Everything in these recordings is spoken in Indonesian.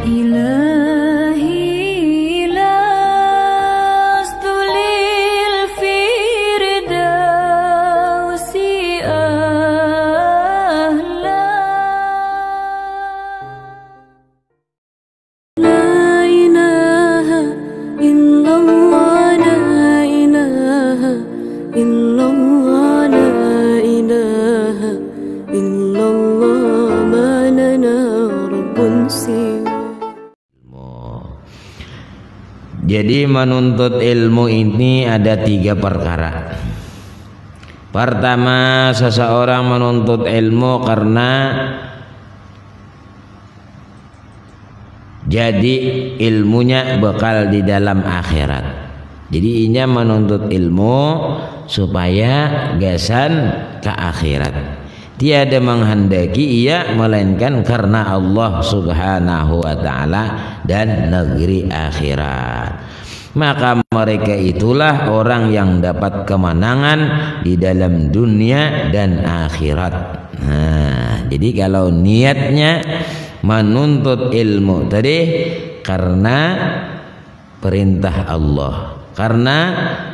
إلهي لست للفردوس أهلا لا إله إلا الله لا إله إلا الله لا إله إلا الله ما لنا رب سوى. Jadi menuntut ilmu ini ada 3 perkara. Pertama, seseorang menuntut ilmu karena jadi ilmunya bekal di dalam akhirat. Jadi ia menuntut ilmu supaya gasan ke akhirat. Tiada menghendaki ia melainkan karena Allah Subhanahu wa ta'ala dan negeri akhirat. Maka mereka itulah orang yang dapat kemenangan di dalam dunia dan akhirat. Nah, jadi kalau niatnya menuntut ilmu tadi karena perintah Allah, karena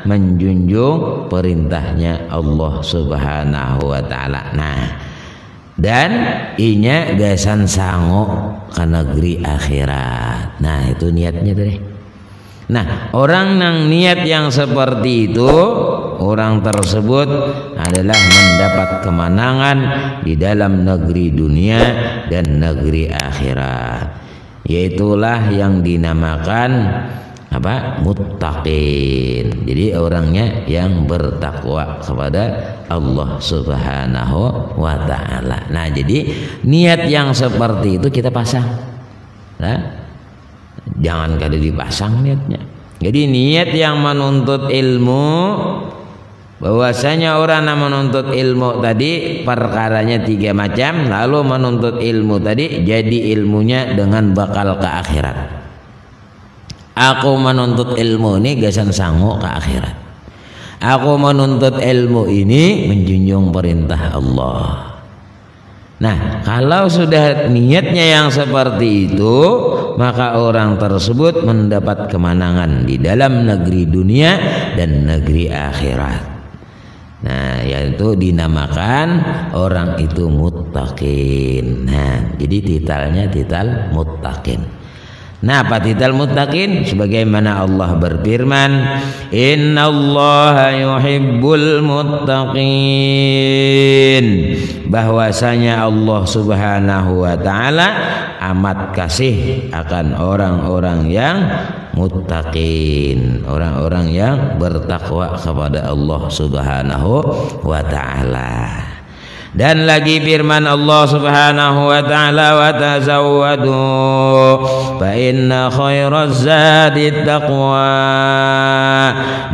menjunjung perintahnya Allah Subhanahu wa ta'ala. Nah, dan inya gasan sango ke negeri akhirat. Nah, itu niatnya tadi. Nah, orang yang niat yang seperti itu, orang tersebut adalah mendapat kemenangan di dalam negeri dunia dan negeri akhirat. Yaitulah yang dinamakan apa? Muttaqin. Jadi orangnya yang bertakwa kepada Allah Subhanahu wa ta'ala. Nah, jadi niat yang seperti itu kita pasang. Nah, jangan kada dipasang niatnya. Jadi niat yang menuntut ilmu, bahwasanya orang yang menuntut ilmu tadi perkaranya 3 macam. Lalu menuntut ilmu tadi jadi ilmunya dengan bakal ke akhirat. Aku menuntut ilmu ini gasan sangu ke akhirat. Aku menuntut ilmu ini menjunjung perintah Allah. Nah, kalau sudah niatnya yang seperti itu, maka orang tersebut mendapat kemenangan di dalam negeri dunia dan negeri akhirat. Nah, yaitu dinamakan orang itu muttaqin. Nah, jadi titelnya titel muttaqin. Nah, apa titel muttaqin? Sebagaimana Allah berfirman, innallaha yuhibbul muttaqin. Bahwasanya Allah Subhanahu wa ta'ala amat kasih akan orang-orang yang muttaqin, orang-orang yang bertakwa kepada Allah Subhanahu wa ta'ala. Dan lagi firman Allah Subhanahu wa ta'ala, wa tazawwadu fa inna khairaz zadi taqwa.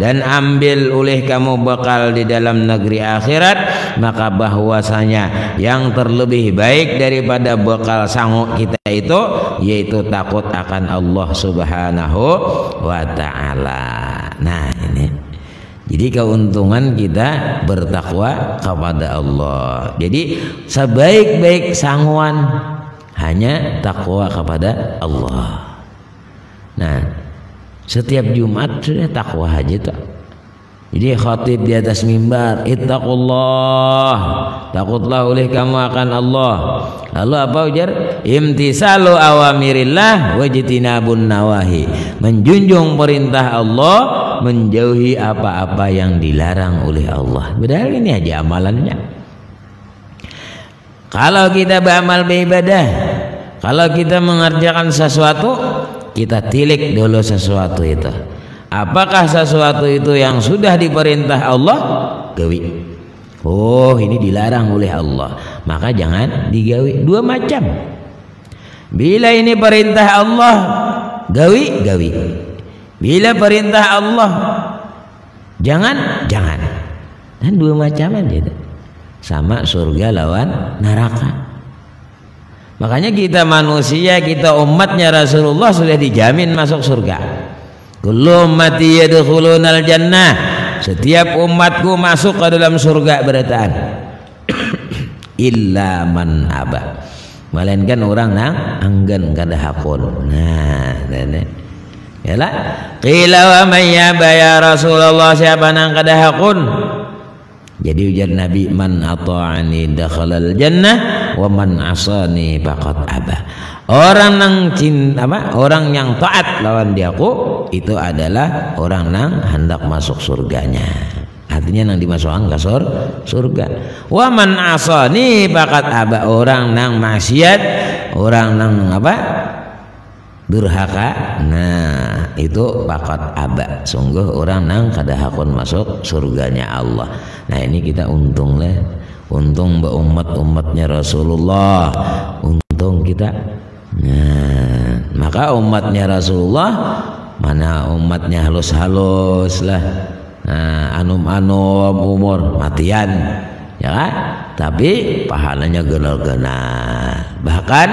Dan ambil oleh kamu bekal di dalam negeri akhirat, maka bahwasanya yang terlebih baik daripada bekal sanggup kita itu yaitu takut akan Allah Subhanahu wa ta'ala. Nah, ini jadi keuntungan kita bertakwa kepada Allah. Jadi sebaik-baik sangguan hanya takwa kepada Allah. Nah, setiap Jumat sudah takwa aja tuh. Jadi khatib di atas mimbar, ittaqullah, takutlah oleh kamu akan Allah. Lalu apa ujar? Imtisalu awamirillah wajtinabun nawahi. Menjunjung perintah Allah, menjauhi apa-apa yang dilarang oleh Allah. Padahal ini aja amalannya. Kalau kita beramal beribadah, kalau kita mengerjakan sesuatu, kita tilik dulu sesuatu itu. Apakah sesuatu itu yang sudah diperintah Allah? Gawi. Oh, ini dilarang oleh Allah, maka jangan digawi. 2 macam. Bila ini perintah Allah, gawi, gawi. Bila perintah Allah, jangan, jangan. Dan 2 macam aja. Sama surga lawan neraka. Makanya kita manusia, kita umatnya Rasulullah sudah dijamin masuk surga. Kullu ummati yadkhulunal jannah. Setiap umatku masuk ke dalam surga berataan. Illa man aba. melainkan orang nang anggen kada hakun. Nah, yalah. Qila wa may yaba ya Rasulullah, siapa nang kada hakun? Jadi ujar Nabi, man ata'ani dakhalal jannah wa man asani faqad aba. Orang nang cinta orang yang taat lawan diaku itu adalah orang nang hendak masuk surganya. Artinya nang dimasukkan ke surga. Wa man asani faqad aba, orang nang maksiat, orang nang durhaka, nah itu faqad aba, sungguh orang nang kada hakun masuk surganya Allah. Nah ini kita untung lah, untung umatnya Rasulullah, untung kita. Nah maka umatnya Rasulullah, mana umatnya halus-halus lah, nah, anum-anum umur matian ya kan? Tapi pahalanya genal-genal. Bahkan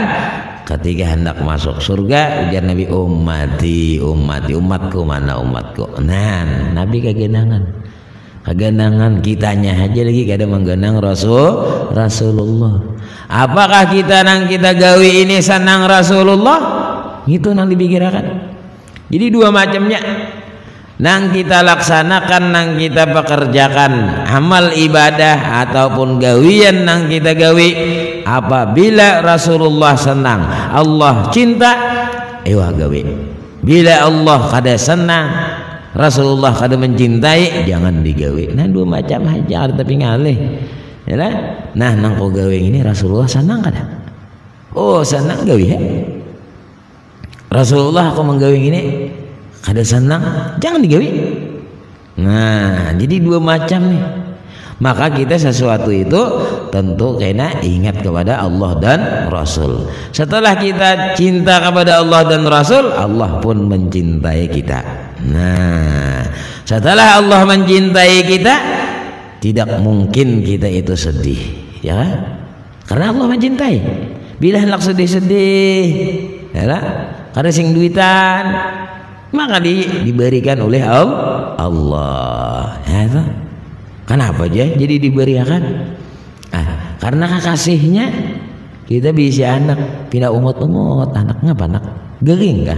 ketika hendak masuk surga ujar Nabi, umatku mana umatku. Nah Nabi kagenangan kitanya aja lagi kada menggenang Rasulullah. Apakah kita gawi ini senang Rasulullah? Itu nang dipikirkan. Jadi dua macamnya. Nang kita laksanakan, nang kita pekerjakan amal ibadah ataupun gawian nang kita gawi, apabila Rasulullah senang, Allah cinta, ewa gawi. Bila Allah kada senang, Rasulullah kada mencintai, jangan digawi. Nah dua macam aja, tapi ngalih. Ya lah? Nah nang kau gawi ini Rasulullah senang kada? Oh senang gawi ya? Rasulullah aku menggawi ini kada senang, jangan digawi. Nah jadi dua macam nih. Maka kita sesuatu itu tentu kena ingat kepada Allah dan Rasul. Setelah kita cinta kepada Allah dan Rasul, Allah pun mencintai kita. Nah setelah Allah mencintai kita, tidak mungkin kita itu sedih, ya kan? Karena Allah mencintai. Bila hendak sedih-sedih, ya kan? Kada sing duitan, maka diberikan oleh Allah. Ya, itu. Kenapa aja jadi diberikan? Karena kasihnya kita bisa anak, pindah umut anak ngapa anak gering kan?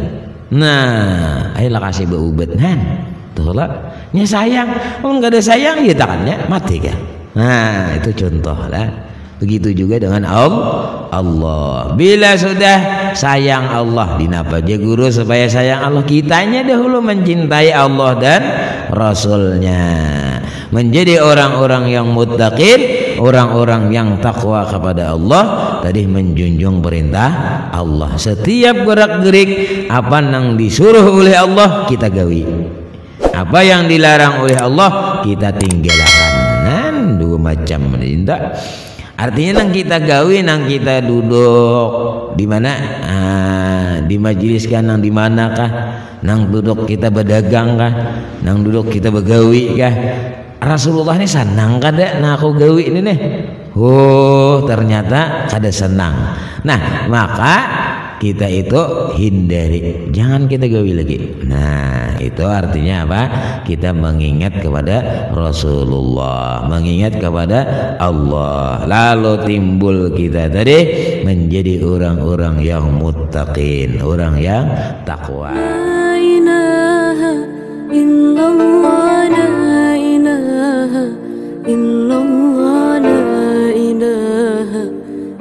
Nah, ayolah kasih beubat tuh lah. Nya sayang, nggak ada sayang ya tangannya mati kan? Nah, itu contoh lah. Begitu juga dengan Allah. Bila sudah sayang Allah, dinapa aja guru supaya sayang Allah? Kitanya dahulu mencintai Allah dan Rasulnya, menjadi orang-orang yang muttaqin, orang-orang yang takwa kepada Allah, tadi menjunjung perintah Allah. Setiap gerak-gerik apa yang disuruh oleh Allah kita gawi, apa yang dilarang oleh Allah kita tinggalkan. Nah, dua macam perintah. Artinya nang kita gawi, nang kita duduk di mana, di majelis kan, nang di manakah, nang duduk kita berdagang kah, nang duduk kita begawi kah, Rasulullah ini senang kada nah aku gawi ini nih. Oh ternyata kada senang. Nah maka kita itu hindari, jangan kita gawi lagi. Nah itu artinya apa? Kita mengingat kepada Rasulullah, mengingat kepada Allah, lalu timbul kita tadi menjadi orang-orang yang muttaqin, orang yang takwa. La ilaha illallah, la ilaha illallah, la ilaha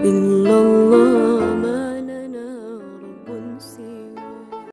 illallah, ma lana rabbun siwa.